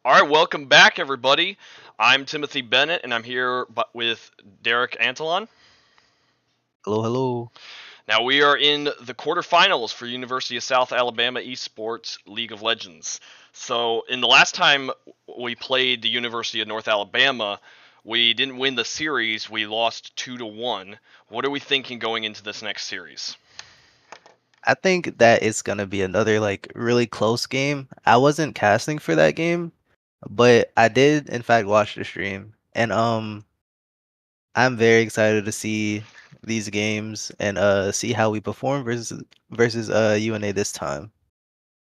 All right, welcome back, everybody. I'm Timothy Bennett, and I'm here with Derek Antolon. Hello, hello. Now, we are in the quarterfinals for University of South Alabama Esports League of Legends. So, in the last time we played the University of North Alabama, we didn't win the series. We lost 2-1. What are we thinking going into this next series? I think that it's gonna be another like really close game. I wasn't casting for that game, but I did in fact watch the stream, and I'm very excited to see these games and see how we perform versus UNA this time.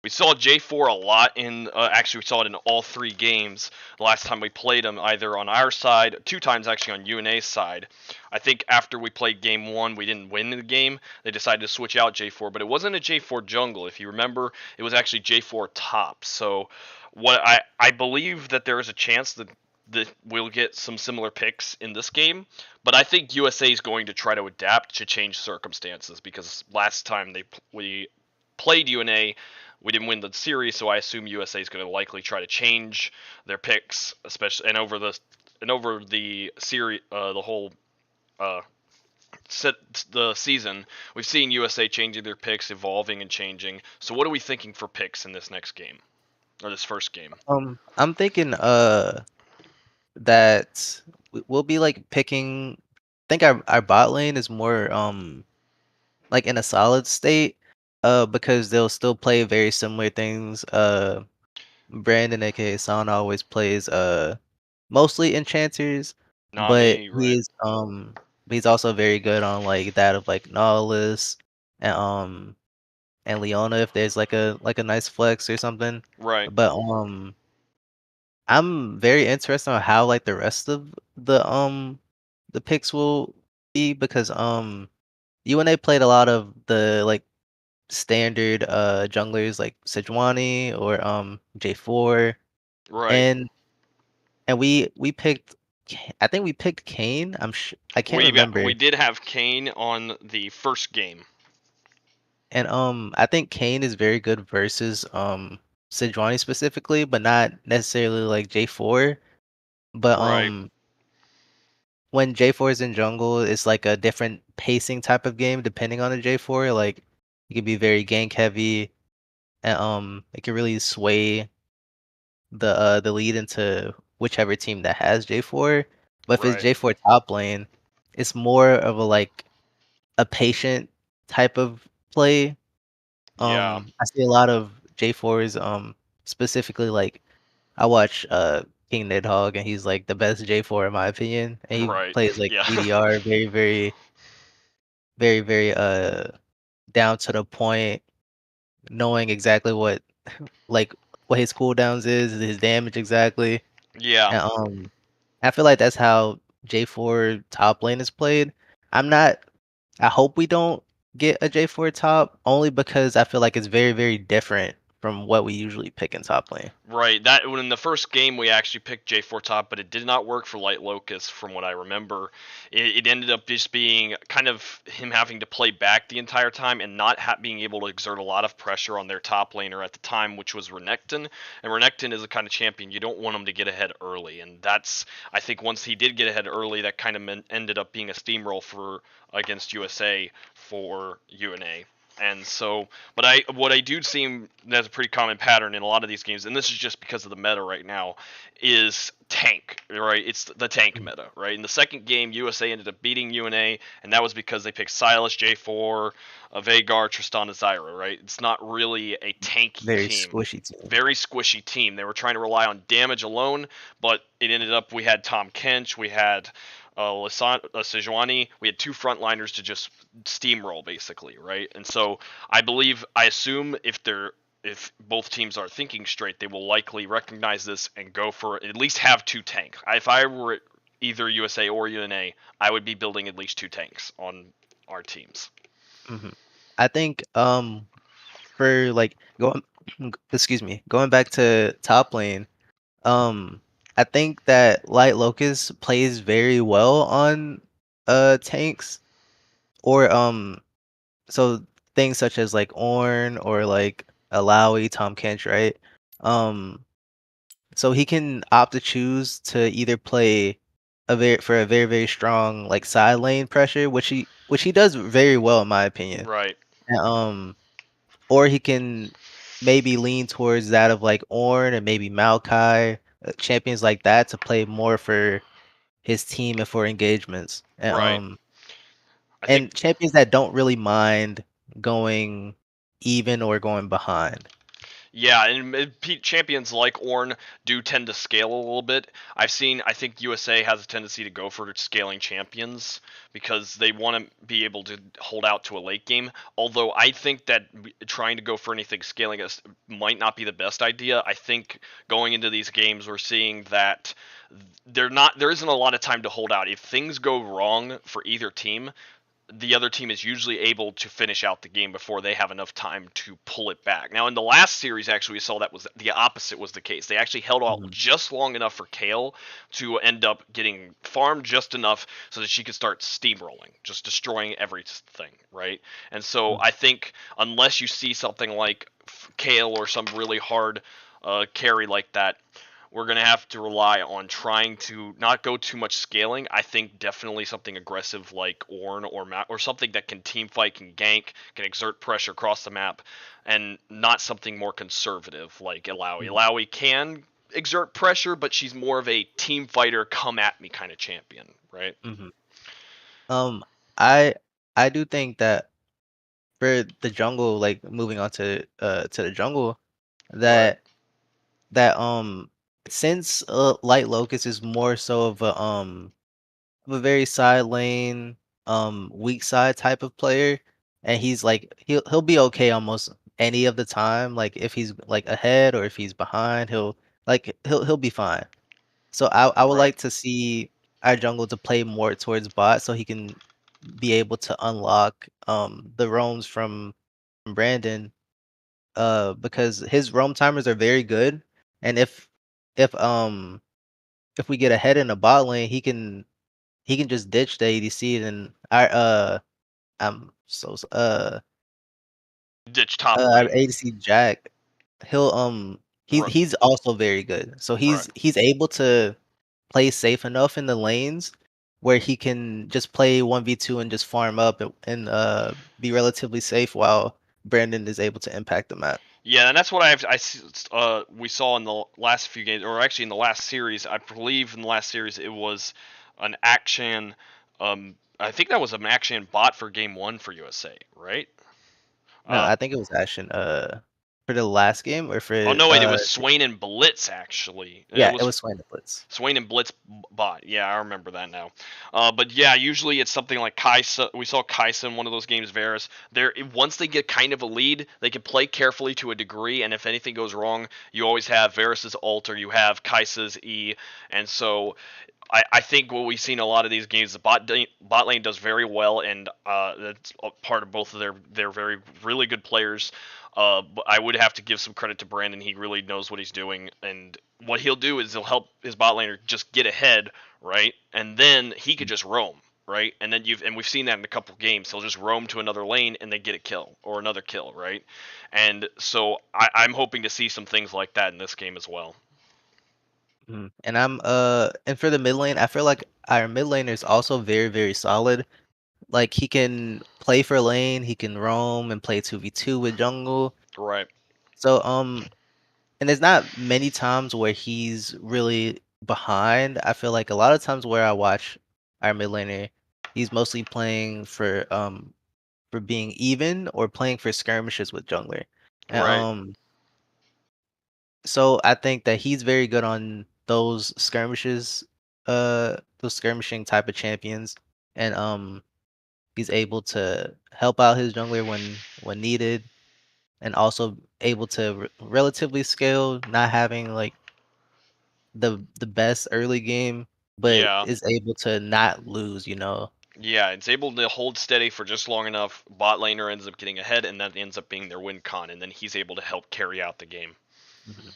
We saw J4 a lot in, actually we saw it in all three games. The last time we played him, either on our side, two times actually on UNA's side. I think after we played game one, we didn't win the game. They decided to switch out J4, but it wasn't a J4 jungle. If you remember, it was actually J4 top. So what I believe that there is a chance that we'll get some similar picks in this game, but I think USA is going to try to adapt to change circumstances, because last time we played UNA, we didn't win the series, so I assume USA is going to likely try to change their picks, especially and over the series, the whole the season. We've seen USA changing their picks, evolving and changing. So what are we thinking for picks in this next game, or this first game? I'm thinking that we'll be like picking. I think our bot lane is more like in a solid state, because they'll still play very similar things. Brandon, aka Son, always plays mostly enchanters, but Nami, right? he's also very good on like that of like Nautilus and and Leona if there's like a nice flex or something. Right. But I'm very interested on how like the rest of the picks will be, because UNA played a lot of the like standard junglers like Sejuani or J4 Right. and we picked I think we picked Kane. I can't We remember. did have Kane on the first game. And I think Kane is very good versus Sejuani specifically, but not necessarily like J4. But Right. when J4 is in jungle, it's like a different pacing type of game depending on the J4. Like it can be very gank heavy and it can really sway the lead into whichever team that has J4. But if it's Right. J4 top lane, it's more of a like a patient type of play. Yeah. I see a lot of J4s, specifically like I watch King Nidhogg and he's like the best J4 in my opinion. And he Right. plays like Yeah. EDR very down to the point, knowing exactly what like what his cooldowns is, his damage exactly. Yeah. And I feel like that's how J4 top lane is played. I'm not I hope we don't get a J4 top only because I feel like it's very different from what we usually pick in top lane. Right. That when in the first game we actually picked J4 top, but it did not work for Light Locust from what I remember. It ended up just being kind of him having to play back the entire time and not being able to exert a lot of pressure on their top laner at the time, which was Renekton. And Renekton is the kind of champion you don't want him to get ahead early, and that's I think once he did get ahead early, that kind of ended up being a steamroll for against USA for UNA. And so, but what I do see that's a pretty common pattern in a lot of these games, and this is just because of the meta right now, is tank. Right, it's the tank Mhm. meta. Right, in the second game, USA ended up beating UNA, and that was because they picked Silas, J4, Veigar, Tristan, and Zyra. Right, it's not really a tanky Very team. squishy team. Very squishy team. They were trying to rely on damage alone, but it ended up we had Tom Kench, we had Sejuani, we had two frontliners to just steamroll basically, right? And so I assume if both teams are thinking straight, they will likely recognize this and go for at least have two tanks. If I were either USA or UNA, I would be building at least two tanks on our teams. Mhm. I think for like going excuse me, going back to top lane, um I think that Light Locust plays very well on tanks or so things such as like Ornn or like Alawi, Tom Kench, right? Um so he can opt to choose to either play a very strong like side lane pressure, which he does very well in my opinion. Right. And, or he can maybe lean towards that of like Ornn and maybe Maokai, champions like that to play more for his team and for engagements. Right. I think And champions that don't really mind going even or going behind. Yeah, and champions like Ornn do tend to scale a little bit. I think USA has a tendency to go for scaling champions because they want to be able to hold out to a late game. Although I think that trying to go for anything scaling us might not be the best idea. I think going into these games, we're seeing that there isn't a lot of time to hold out. If things go wrong for either team, the other team is usually able to finish out the game before they have enough time to pull it back. Now, in the last series, actually, we saw that was the opposite was the case. They actually held out Mhm, just long enough for Kale to end up getting farmed just enough so that she could start steamrolling, just destroying everything, right? And so mhm, I think unless you see something like Kale or some really hard carry like that, we're going to have to rely on trying to not go too much scaling. I think definitely something aggressive like Ornn or something that can team fight, can gank, can exert pressure across the map, and not something more conservative like Illaoi. mhm, Illaoi can exert pressure, but she's more of a team fighter, come at me kind of champion, right? mhm. Um, I I do think that for the jungle, like moving on to the jungle, Right, that that since Light Locust is more so of a very side lane, weak side type of player, and he's like he'll be okay almost any of the time. Like if he's like ahead or if he's behind, he'll be fine. So I would right, like to see our jungle to play more towards bot so he can be able to unlock the roams from Brandon, because his roam timers are very good, and if um if we get ahead in the bot lane, he can just ditch the ADC, and I'm Ditch top our lane. ADC Jack, he'll Right. he's also very good. So Right. he's able to play safe enough in the lanes where he can just play 1v2 and just farm up and be relatively safe while Brandon is able to impact the map. Yeah, and that's what we saw in the last few games, or actually in the last series. I believe in the last series it was an action. I think that was an action bot for game one for USA, right? No, Uh, I think it was Ashen for the last game or oh for no, wait, it was Swain and Blitz actually. It yeah, it was was Swain the Blitz. Swain and Blitz bot. Yeah, I remember that now. But yeah, usually it's something like Kaisa. We saw Kaisa in one of those games. Varus. There, once they get kind of a lead, they can play carefully to a degree, and if anything goes wrong, you always have Varus's ult or you have Kaisa's E, and so I think what we've seen in a lot of these games, the bot lane does very well, and that's a part of both of their very really good players. But I would have to give some credit to Brandon. He really knows what he's doing, and what he'll do is he'll help his bot laner just get ahead, right? And then he could just roam, right? And then we've seen that in a couple games. He'll just roam to another lane and they get a kill or another kill, right? And so I'm hoping to see some things like that in this game as well. And for the mid lane, I feel like our mid laner is also very, very solid. Like he can play for lane, he can roam and play 2v2 with jungle. Right. So and there's not many times where he's really behind. I feel like a lot of times where I watch our mid laner, he's mostly playing for being even or playing for skirmishes with jungler. And Right. so I think that he's very good on those skirmishes, those skirmishing type of champions, and he's able to help out his jungler when needed, and also able to relatively scale, not having like the best early game, but Yeah. is able to not lose. You know. Yeah, it's able to hold steady for just long enough. Bot laner ends up getting ahead, and that ends up being their win con, and then he's able to help carry out the game. Mhm.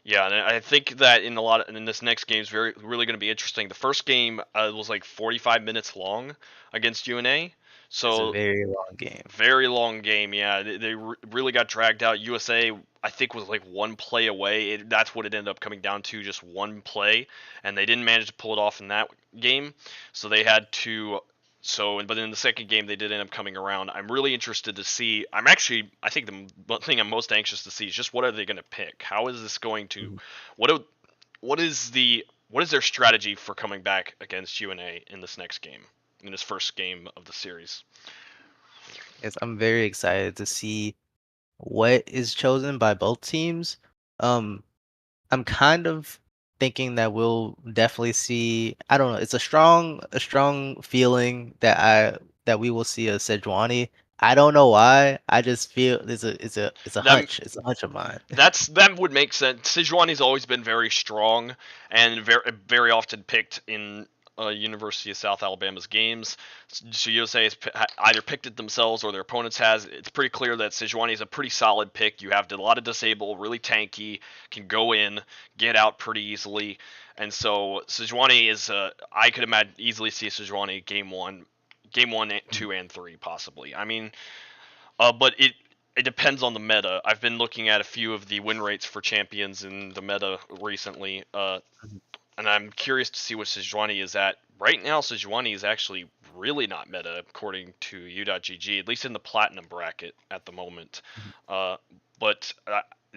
Yeah, and I think that in this next game is really going to be interesting. The first game was like 45 minutes long against UNA, It's a so very long game. very long game. Yeah, they really got dragged out. USA, I think, was like one play away. That's what it ended up coming down to, just one play, and they didn't manage to pull it off in that game. So they had to. But in the second game, they did end up coming around. I'm really interested to see. I think the thing I'm most anxious to see is just what are they going to pick? How is this going to, Mhm. what do- what is their strategy for coming back against UNA in this next game, in this first game of the series? Yes, I'm very excited to see what is chosen by both teams. Um, I'm kind of thinking that we'll definitely see. I don't know. It's a strong feeling that we will see a Sejuani. I don't know why. I just feel it's a That hunch. It's a hunch of mine. that would make sense. Sejuani's always been very strong and very often picked in University of South Alabama's games. So USA has either picked it themselves or their opponents has. It's pretty clear that Sejuani is a pretty solid pick. You have a lot of disable, really tanky, can go in, get out pretty easily, and so Sejuani is. I could imagine easily see Sejuani game one, two, and three possibly. I mean, but it depends on the meta. I've been looking at a few of the win rates for champions in the meta recently, and I'm curious to see what Sejuani is at. Right now, Sejuani is actually really not meta according to U.GG, at least in the platinum bracket at the moment. Uh, but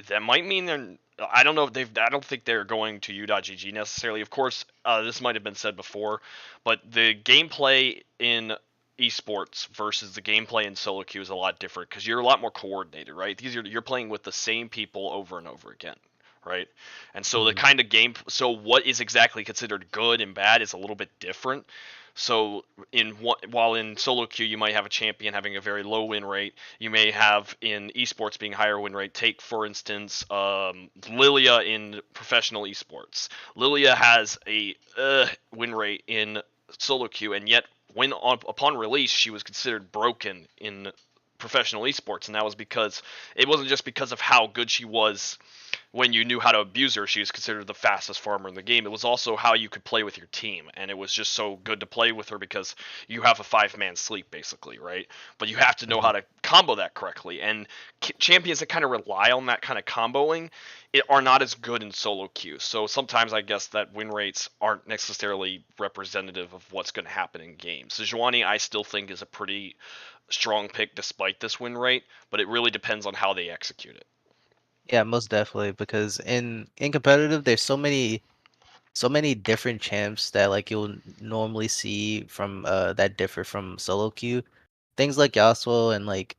that might mean they're. I don't know if they've. I don't think they're going to U.GG necessarily. Of course, this might have been said before, but the gameplay in esports versus the gameplay in solo queue is a lot different because you're a lot more coordinated, right? You're playing with the same people over and over again, right? And so the Mhm. kind of game, so what is exactly considered good and bad is a little bit different. So while in solo queue you might have a champion having a very low win rate, you may have in esports being higher win rate. Take for instance Lilia in professional esports. Lilia has a win rate in solo queue, and yet upon release she was considered broken in professional esports, and that was because it wasn't just because of how good she was when you knew how to abuse her. She was considered the fastest farmer in the game. It was also how you could play with your team, and it was just so good to play with her because you have a 5-man sleep basically, right? But you have to know Mhm. how to combo that correctly, and champions that kind of rely on that kind of comboing are not as good in solo queue. So sometimes I guess that win rates aren't necessarily representative of what's going to happen in games. Sejuani I still think is a pretty strong pick despite this win rate, but it really depends on how they execute it. Yeah, most definitely. Because in competitive, there's so many different champs that like you'll normally see from that differ from solo queue. Things like Yasuo and like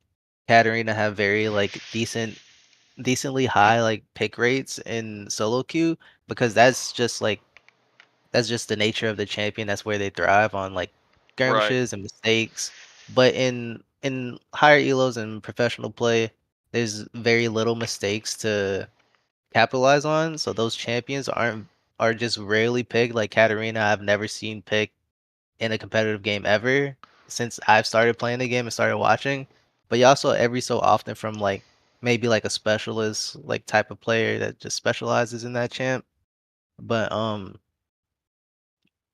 Katarina have very like decently high like pick rates in solo queue because that's just the nature of the champion. That's where they thrive on like Right. skirmishes and mistakes. But in higher elos and professional play, there's very little mistakes to capitalize on. So those champions are just rarely picked. Like Katarina, I've never seen picked in a competitive game ever since I've started playing the game and started watching. But you also every so often from like maybe like a specialist like type of player that just specializes in that champ. But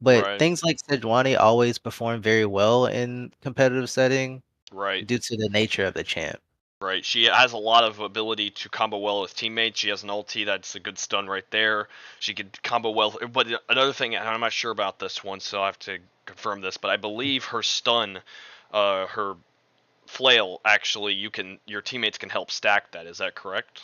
Right. things like Sejuani always perform very well in competitive setting Right. due to the nature of the champ. Right. She has a lot of ability to combo well with teammates. She has an ulti that's a good stun right there. She could combo well. But another thing, and I'm not sure about this one, so I have to confirm this. But I believe her stun, her flail, actually, your teammates can help stack that. Is that correct?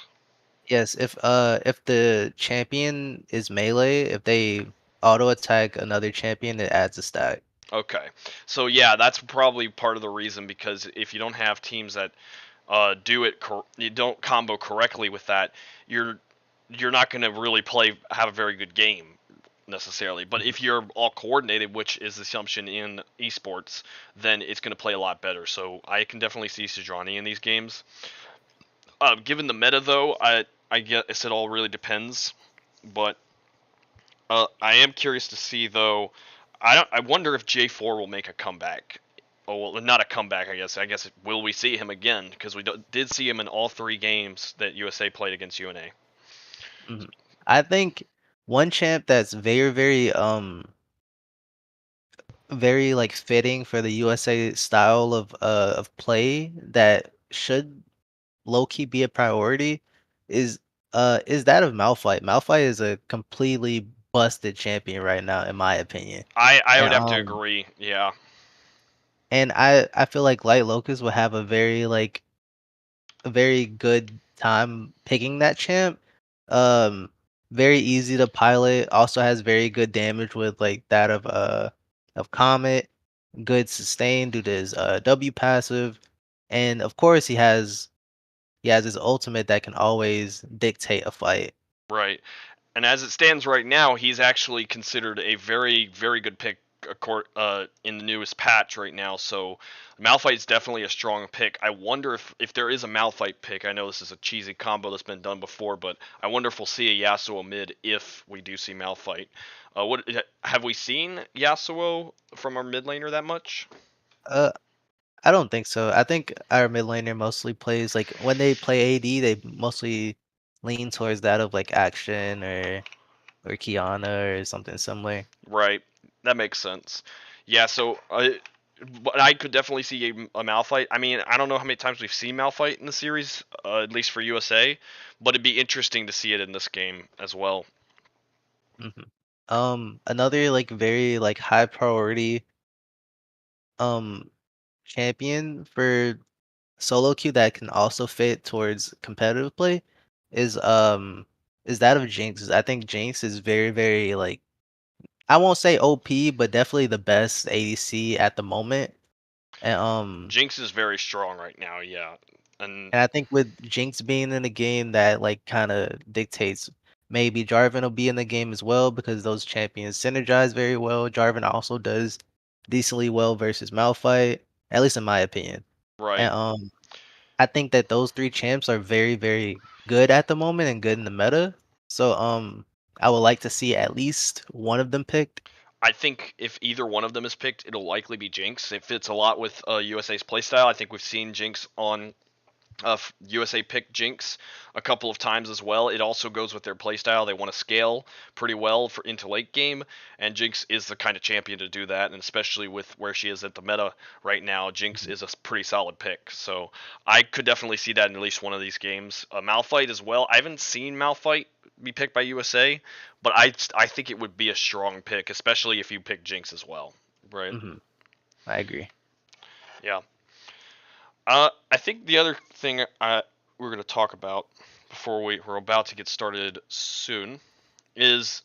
Yes, if the champion is melee, if they auto attack another champion, it adds a stack. Okay. So yeah, that's probably part of the reason, because if you don't have teams that you don't combo correctly with that, you're you're not going to really have a very good game necessarily. But Mhm. if you're all coordinated, which is the assumption in esports, then it's going to play a lot better. So I can definitely see Sejuani in these games. Given the meta, though, I guess it all really depends. But I am curious to see, though. I wonder if J4 will make a comeback. Oh well, not a comeback. I guess. Will we see him again? Because we did see him in all 3 games that USA played against UNA. Mhm. I think one champ that's very like fitting for the USA style of play that should low key be a priority is is that of Malphite. Malphite is a completely busted champion right now, in my opinion. I And would have to agree. Yeah. I feel like Light Locust will have a very good time picking that champ. Um, very easy to pilot. Also has very good damage with like that of Comet. Good sustain due to his W passive, and of course he has his ultimate that can always dictate a fight. Right. And as it stands right now, he's actually considered a very, very good pick in the newest patch right now. So Malphite's definitely a strong pick. I wonder if there is a Malphite pick. I know this is a cheesy combo that's been done before, but I wonder if we'll see a Yasuo mid if we do see Malphite. What have we seen Yasuo from our mid laner that much? Uh, I don't think so. I think our mid laner mostly plays like when they play AD, they mostly lean towards that of like Action or Kiana or something similar. Right. That makes sense. Yeah, so but I could definitely see a Malphite. I mean, I don't know how many times we've seen Malphite in the series, at least for USA, but it'd be interesting to see it in this game as well. Mhm. Another like very like high priority um champion for solo queue that can also fit towards competitive play is is that of Jinx. I think Jinx is very like I won't say OP, but definitely the best ADC at the moment. And Jinx is very strong right now, yeah. And I think with Jinx being in the game, that like kind of dictates maybe Jarvan will be in the game as well because those champions synergize very well. Jarvan also does decently well versus Malphite, at least in my opinion. And right. I think that those three champs are very good at the moment and good in the meta. So I would like to see at least one of them picked. I think if either one of them is picked, it'll likely be Jinx. It fits a lot with USA's playstyle. I think we've seen Jinx on USA picked Jinx a couple of times as well. It also goes with their playstyle. They want to scale pretty well for into late game, and Jinx is the kind of champion to do that. And especially with where she is at the meta right now, Jinx Mhm. is a pretty solid pick. So I could definitely see that in at least one of these games. Malphite as well. I haven't seen Malphite be picked by USA, but I think it would be a strong pick, especially if you pick Jinx as well. Right? I agree. Yeah. I think the other thing we're going to talk about before we're about to get started soon is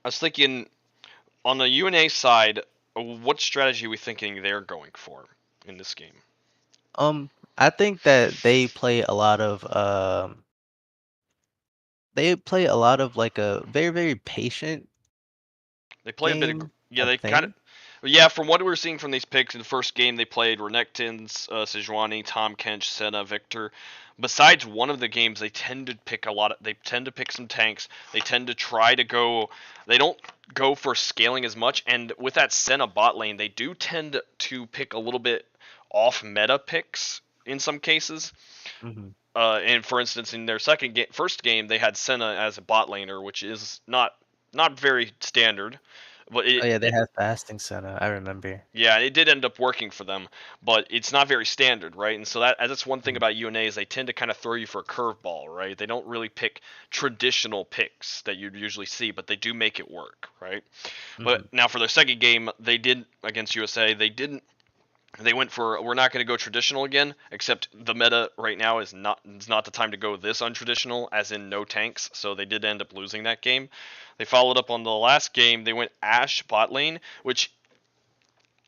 I was thinking on the UNA side, what strategy are we thinking they're going for in this game? I think that they play a lot of like a very, very patient They play a bit of game, yeah. I They kind of think. yeah. From what we were seeing from these picks in the first game, they played Renekton's, Sejuani, Tom Kench, Senna, Victor. Besides one of the games, they tend to pick a lot. They tend to pick some tanks. They tend to try to go. They don't go for scaling as much. And with that Senna bot lane, they do tend to pick a little bit off meta picks in some cases. Mhm. And for instance, in their first game, they had Senna as a bot laner, which is not very standard. But Oh yeah, they have fasting center. I remember. yeah, it did end up working for them, but it's not very standard, right? And so that's one thing Mhm. about UNA is they tend to kind of throw you for a curveball, right? They don't really pick traditional picks that you'd usually see, but they do make it work, right? But Mhm. now for their second game, they did against USA, they went for we're not going to go traditional again, except the meta right now is not the time to go this untraditional, as in no tanks. So they did end up losing that game. They followed up on the last game. They went Ash bot lane, which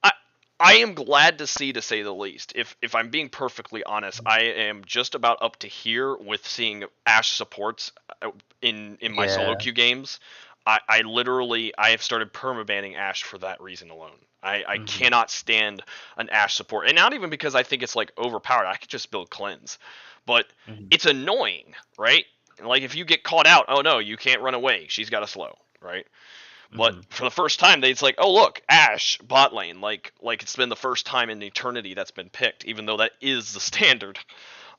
I I am glad to see, to say the least. If I'm being perfectly honest, I am just about up to here with seeing Ash supports in my solo Yeah. queue games. I literally I have started permabanning Ash for that reason alone. I Mhm. cannot stand an Ash support, and not even because I think it's like overpowered. I could just build cleanse, but Mhm. it's annoying, right? Like if you get caught out, oh no, you can't run away. She's got a slow, right? But Mhm. for the first time, it's like, oh look, Ash bot lane, like it's been the first time in eternity that's been picked, even though that is the standard.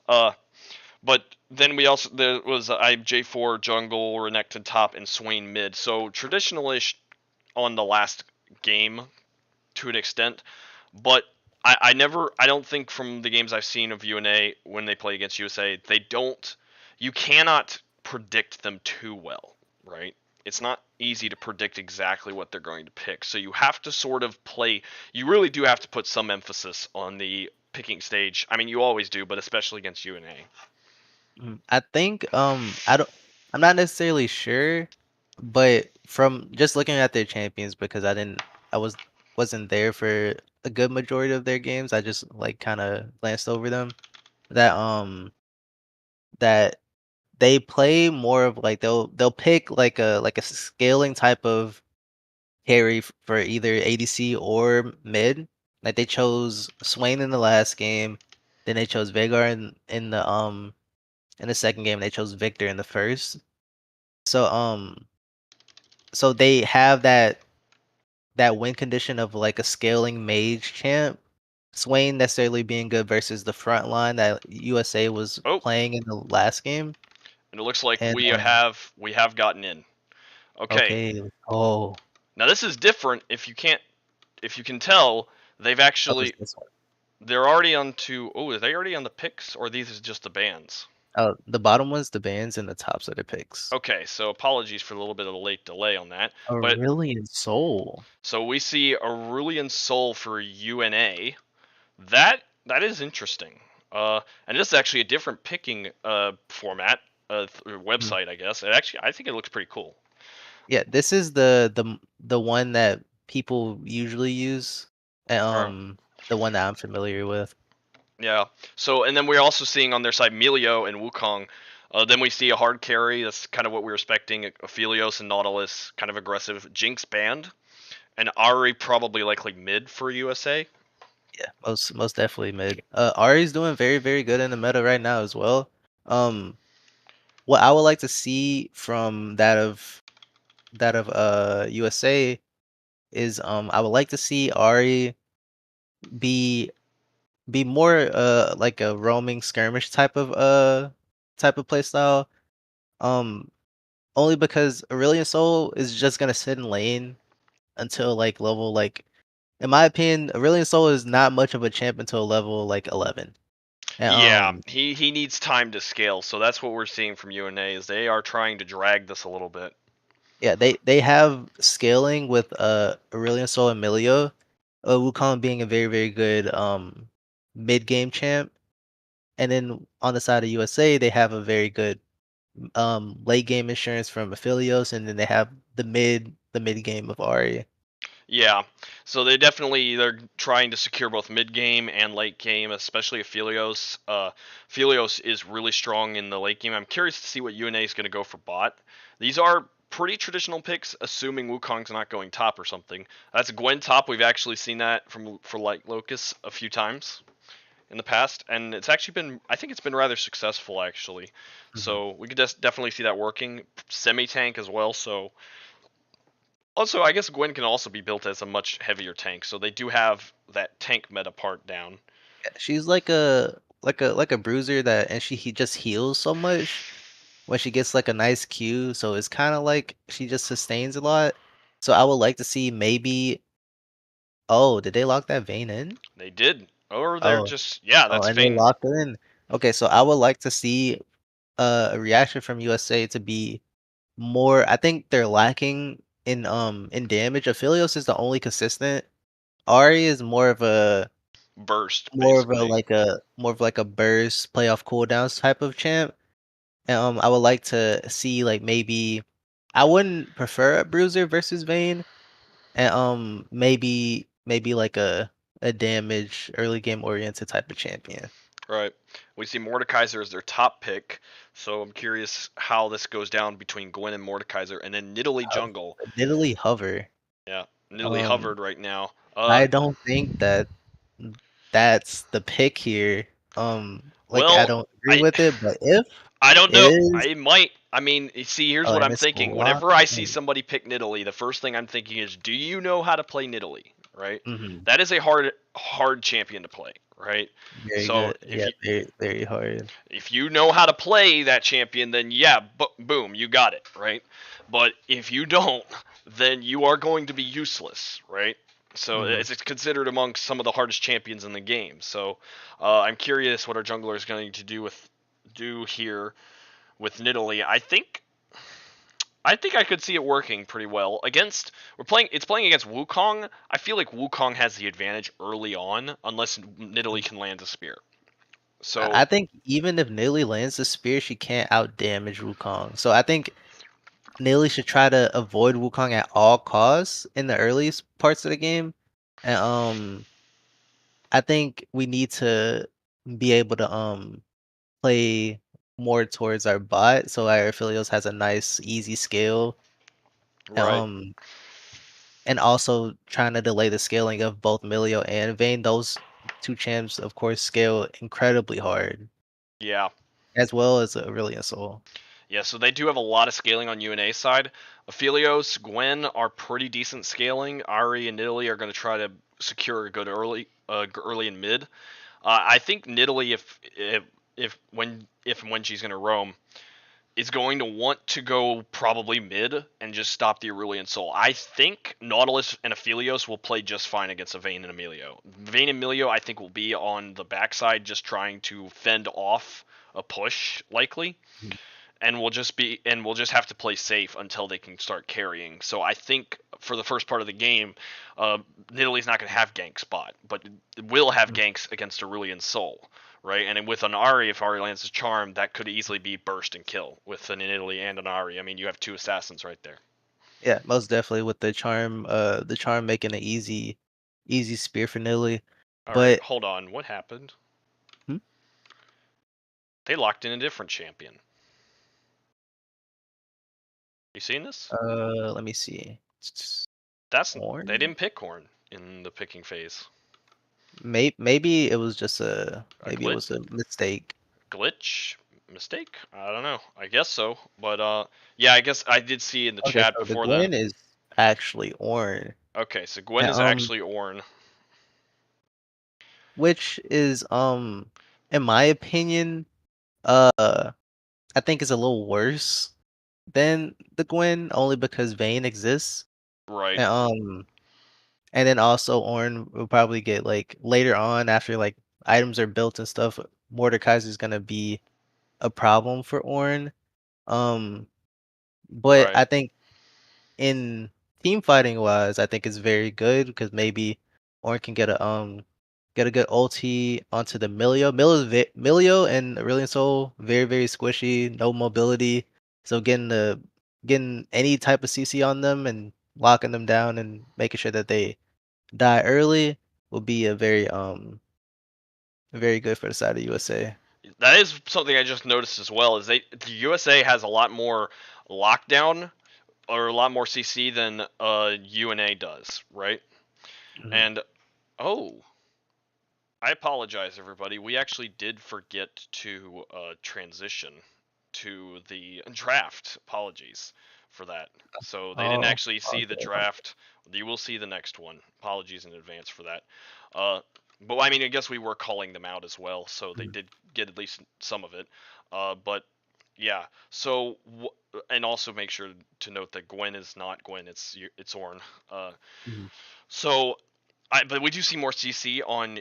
Uh, but then we also there was I J4 jungle, Renekton top, and Swain mid. So traditionalish on the last game to an extent, but I don't think from the games I've seen of UNA when they play against USA, they don't, you cannot predict them too well, right? It's not easy to predict exactly what they're going to pick. So you have to sort of play, you really do have to put some emphasis on the picking stage. I mean, you always do, but especially against UNA. I think I'm not necessarily sure, but from just looking at their champions because I wasn't there for a good majority of their games. I just like kind of glanced over them. That that they play more of like they'll pick like a scaling type of carry for either ADC or mid. Like they chose Swain in the last game, then they chose Veigar in the second game, they chose Victor in the first. So so they have that win condition of like a scaling mage champ. Swain necessarily being good versus the front line that USA was Oh, playing in the last game. and it looks like And we have gotten in. Okay, okay, oh, now this is different. If you can tell, they've oh, it's actually this one. they're already on to. Oh, are they already on the picks, or these are just the bands? Oh, the bottom one's the bands and the tops are the picks. Okay, so apologies for a little bit of a late delay on that. But Aurelion Soul. so we see Aurelian Soul for UNA. That is interesting. And this is actually a different picking format, Mhm. website, I guess. I think it looks pretty cool. Yeah, this is the one that people usually use. Uh, The one that I'm familiar with. yeah. So and then we're also seeing on their side Melio and Wukong. Then we see a hard carry. That's kind of what we were expecting. Aphelios and Nautilus, kind of aggressive. Jinx banned, and Ari probably likely mid for USA. Yeah, most definitely mid. Ari's doing very, very good in the meta right now as well. Um, what I would like to see from that of USA is I would like to see Ari be more like a roaming skirmish type of play style. Um Only because Aurelion Sol is just gonna sit in lane until like level like in my opinion, Aurelion Sol is not much of a champ until level like 11. And Yeah, he needs time to scale, so that's what we're seeing from UNA is they are trying to drag this a little bit. yeah, they have scaling with Aurelion Sol and Milio. Wukong being a very, very good mid game champ. And then on the side of USA, they have a very good late game insurance from Aphelios, and then they have the mid game of Ari. Yeah, so they're trying to secure both mid game and late game, especially Aphelios. Aphelios is really strong in the late game. I'm curious to see what UNA is going to go for bot. These are pretty traditional picks, assuming Wukong's not going top or something. That's Gwen top. We've actually seen that for like Locus a few times in the past, and it's actually been I think it's been rather successful actually. Mhm. So we could definitely see that working. Semi tank as well. So also, I guess Gwen can also be built as a much heavier tank, so they do have that tank meta part down. Yeah, she's like a bruiser that, and he just heals so much when she gets like a nice Q. So it's kind of like she just sustains a lot. So I would like to see maybe. Oh, did they lock that vein in? They did, or they're Oh, just yeah, oh, that's and they Vayne. locked it in. Okay, so I would like to see a reaction from USA to be more. I think they're lacking in damage. Aphelios is the only consistent. Ari is Burst basically. more of like a burst playoff cooldowns type of champ. And I would like to see like maybe I wouldn't prefer a bruiser versus Vayne, and maybe like a damage early game oriented type of champion. Right. We see Mordekaiser as their top pick, so I'm curious how this goes down between Gwen and Mordekaiser, and then Nidalee Uh, jungle. Literally hover. Yeah, Nidalee Um, hovered right now. I don't think that that's the pick here. Like I Well, don't agree I with it, but if I don't it know. is, I might. I mean, see, here's what and I'm it's thinking. locked Whenever I see in. somebody pick Nidalee, the first thing I'm thinking is, do you know how to play Nidalee? Right. Mhm. That is a hard champion to play. Right. Very So good. Yeah, very, very hard. if you know how to play that champion, then yeah, boom, you got it. Right. But if you don't, then you are going to be useless. Right. So Mhm. it's considered amongst some of the hardest champions in the game. So I'm curious what our jungler is going to do here with Nidalee. I think I could see it working pretty well against. It's playing against Wukong. I feel like Wukong has the advantage early on, unless Nidalee can land a spear. So I think even if Nilly lands the spear, she can't out damage Wukong. So I think Nilly should try to avoid Wukong at all costs in the earliest parts of the game. And I think we need to be able to play more towards our bot so our Aphelios has a nice easy scale. And, right, and also trying to delay the scaling of both Milio and Vayne. Those two champs, of course, scale incredibly hard, yeah, as well as Aurelion Sol. yeah. So they do have a lot of scaling on UNA side. Aphelios, Gwen are pretty decent scaling. Ari and Nidalee are going to try to secure a good early and mid. I think Nidalee, if and when she's going to roam, is going to want to go probably mid and just stop the Aurelion Soul. I think Nautilus and Aphelios will play just fine against a Vayne and Emilio. Vayne and Emilio, I think, will be on the backside just trying to fend off a push, likely. Mhm. And we'll just have to play safe until they can start carrying. So I think for the first part of the game, Nidalee's not going to have gank spot, but will have ganks against Aurelion Soul, right? And with an Ari, if Ari lands a charm, that could easily be burst and kill with an Italy and an Ari. I mean, you have two assassins right there. Yeah, most definitely with the charm making an easy spear for Nilly. All right, But hold on. What happened? hmm, They locked in a different champion. You seen this? let me see. They Horn? didn't pick Horn in the picking phase. Maybe it was just A maybe it glitch? was a mistake. Glitch? Mistake? I don't know. I guess so. But yeah, I guess I did see in the Okay, chat so the before the Gwen is actually Ornn. Okay, so Gwen And, is actually Ornn. which is in my opinion, uh I think it's a little worse than the Gwen only because Vayne exists. Right. And and then also Ornn will probably get like later on after like items are built and stuff, Mordekaiser is gonna be a problem for Ornn. Um but Right. I think in team fighting wise, I think it's very good because maybe Ornn can get a good ulti onto the Milio. Milio and Aurelion Soul very very squishy, no mobility. So getting any type of CC on them and locking them down and making sure that they die early will be a very good for the side of USA. That is something I just noticed as well. Is the USA has a lot more lockdown or a lot more CC than UNA does, right? Mhm. And oh, I apologize, everybody. We actually did forget to transition to the draft. Apologies for that. So they didn't Oh, actually see the okay. draft. You will see the next one. Apologies in advance for that. Uh, but I mean, I guess we were calling them out as well, so they Mhm. did get at least some of it. But yeah. So and also make sure to note that Gwen is not Gwen. It's Ornn. Uh, Mhm. so but we do see more CC on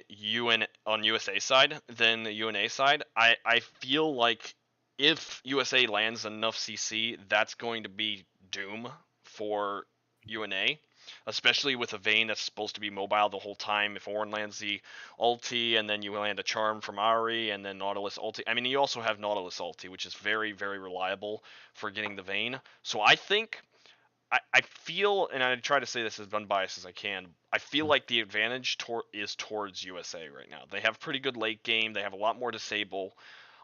on USA side than the UNA side. I feel like if USA lands enough CC, that's going to be doom for UNA, especially with a Vayne that's supposed to be mobile the whole time. If Ornn lands the ulti and then you land a charm from Ari and then Nautilus ulti. I mean, you also have Nautilus ulti, which is very very reliable for getting the Vayne. So I think I feel, and I try to say this as unbiased as I can. I feel like the advantage is towards USA right now. They have pretty good late game. They have a lot more disable.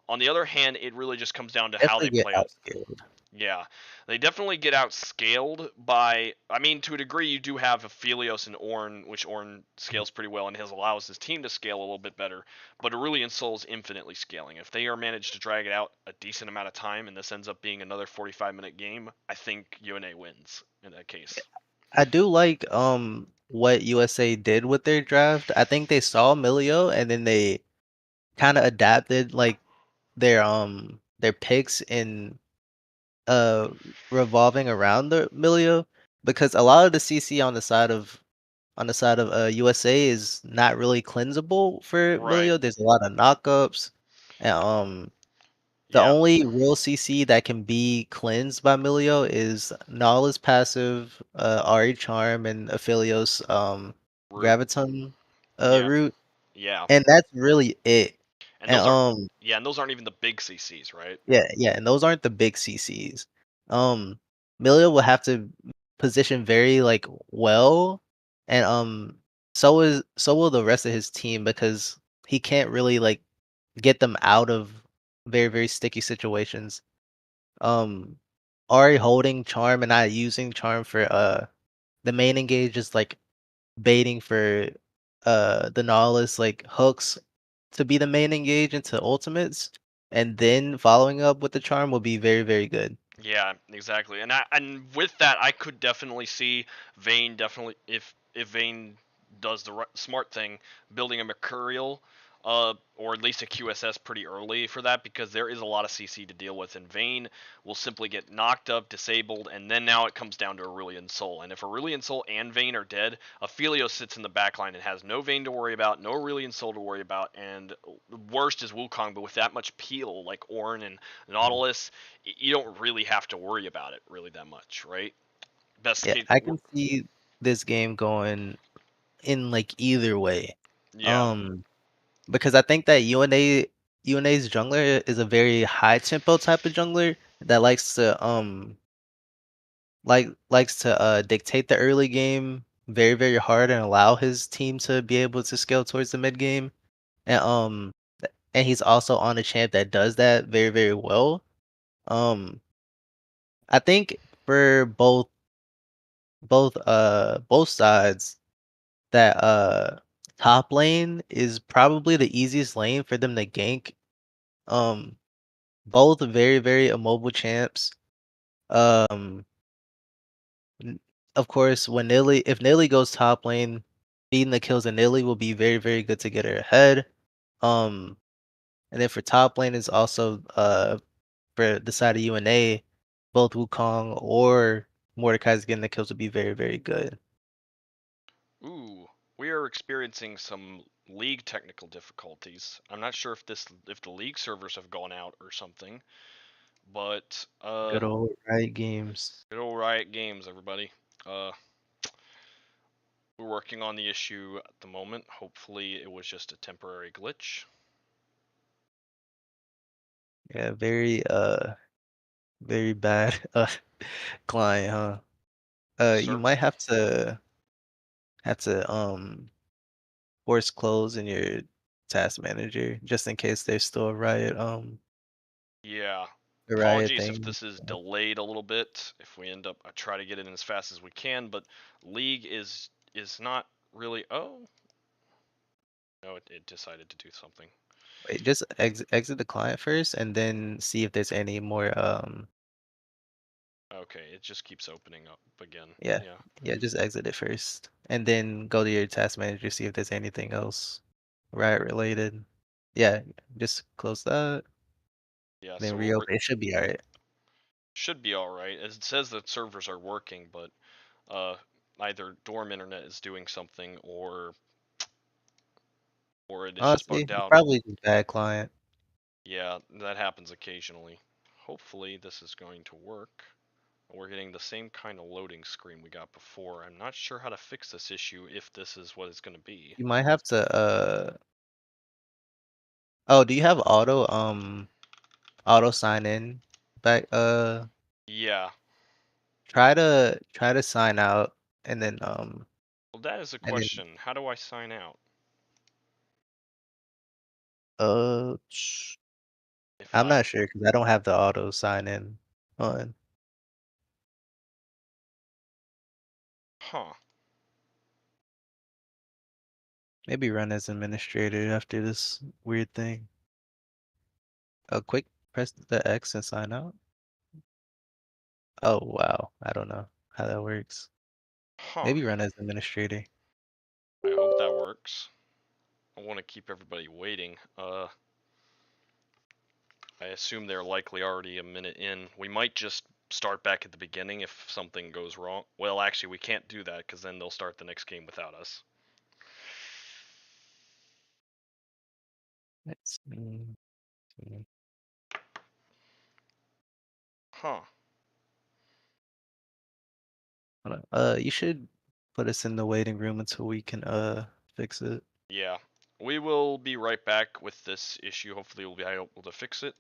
On the other hand, it really just comes down to how Definitely they get play out. outscaled. Yeah, they definitely get outscaled by. I mean, to a degree, you do have Aphelios and Ornn, which Ornn scales pretty well, and his allows his team to scale a little bit better. But Aurelion Sol's infinitely scaling. If they are managed to drag it out a decent amount of time, and this ends up being another 45-minute game, I think UNA wins in that case. I do like what USA did with their draft. I think they saw Milio and then they kind of adapted like their picks in uh revolving around the Milio because a lot of the CC on the side of USA is not really cleansable for Right. Milio. There's a lot of knockups. And the Yeah. only real CC that can be cleansed by Milio is Nala's passive, Ari Charm, and Aphelios Root. Graviton Yeah. root, Yeah. and that's really it. And And those aren't. Yeah, and those aren't even the big CCs, right? yeah, and those aren't the big CCs. Um, Milio will have to position very like well, and so will the rest of his team because he can't really like get them out of very very sticky situations. Um, Ari holding charm and not using charm for the main engage is like baiting for the Nautilus like hooks to be the main engage into ultimates, and then following up with the charm will be very very good. Yeah, exactly. And with that, I could definitely see Vayne definitely if Vayne does the smart thing, building a Mercurial, or at least a QSS pretty early for that because there is a lot of CC to deal with, and Vayne will simply get knocked up, disabled, and then now it comes down to Aurelion Sol. And if Aurelion Sol and Vayne are dead, Aphelios sits in the backline and has no Vayne to worry about, no Aurelion Sol to worry about, and worst is Wukong, but with that much peel like Ornn and Mhm. Nautilus, you don't really have to worry about it really that much, right? Best Yeah, case, I can see this game going in like either way. yeah, Um, because I think that UNA's jungler is a very high tempo type of jungler that likes to dictate the early game very very hard and allow his team to be able to scale towards the mid game. And and he's also on a champ that does that very very well. Um, I think for both sides that top lane is probably the easiest lane for them to gank. Um, both very very immobile champs. Um, of course, when Nilly if Nilly goes top lane, beating the kills in Nilly will be very, very good to get her ahead. Um, and then for top lane is also for the side of UNA, both Wukong or Mordekaiser getting the kills would be very, very good. Ooh, we are experiencing some league technical difficulties. I'm not sure if the league servers have gone out or something, but Good old Riot Games. good old Riot Games, everybody. Uh, we're working on the issue at the moment. Hopefully, it was just a temporary glitch. Yeah, very bad client, huh? You Server. might have to force close in your task manager just in case there's still Yeah. a riot Apologies if thing. this is delayed a little bit. If we end up, I try to get it in as fast as we can, but League is not really. Oh no, it decided to do something. Wait, just exit the client first and then see if there's any more Okay, it just keeps opening up again. yeah. Yeah. Yeah, just exit it first. And then go to your task manager, see if there's anything else riot related. Yeah, just close that, Yeah. then So reopen. It should be alright. should be all right. It says that servers are working, but uh, either dorm internet is doing something or it is just Honestly, bugged it's out. probably just bad client. Yeah, that happens occasionally. Hopefully this is going to work. We're getting the same kind of loading screen we got before. I'm not sure how to fix this issue if this is what it's going to be. You might have to oh, do you have auto sign in back Yeah, try to sign out and then well, that is a and then question. How do I sign out? uh If I'm I. not sure because I don't have the auto sign in on. Huh. Maybe run as administrator after this weird thing. Quick press the X and sign out. Oh wow, I don't know how that works. Huh. Maybe run as administrator. I hope that works. I want to keep everybody waiting. I assume they're likely already a minute in. We might just start back at the beginning if something goes wrong. Well, actually, we can't do that because then they'll start the next game without us. Let's see. Huh. Hold on. You should put us in the waiting room until we can fix it. Yeah. We will be right back with this issue. Hopefully, we'll be able to fix it.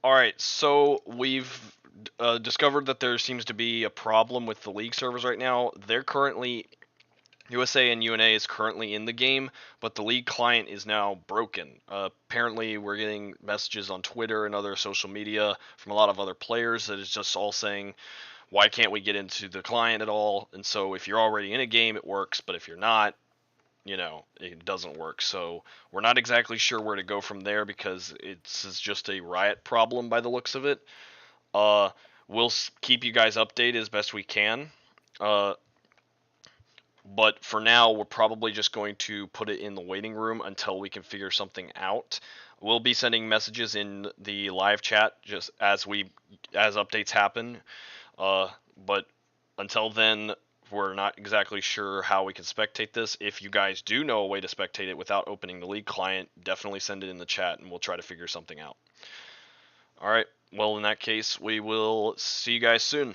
All right, so we've discovered that there seems to be a problem with the league servers right now. They're currently USA and UNA is currently in the game, but the league client is now broken. Apparently, we're getting messages on Twitter and other social media from a lot of other players that is just all saying, "Why can't we get into the client at all?" And so, if you're already in a game, it works, but if you're not, it doesn't work. So we're not exactly sure where to go from there because it's just a Riot problem by the looks of it. Uh, we'll keep you guys updated as best we can. But for now, we're probably just going to put it in the waiting room until we can figure something out. We'll be sending messages in the live chat just as updates happen. But until then, we're not exactly sure how we can spectate this. If you guys do know a way to spectate it without opening the league client, definitely send it in the chat and we'll try to figure something out. All right. Well, in that case, we will see you guys soon.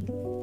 you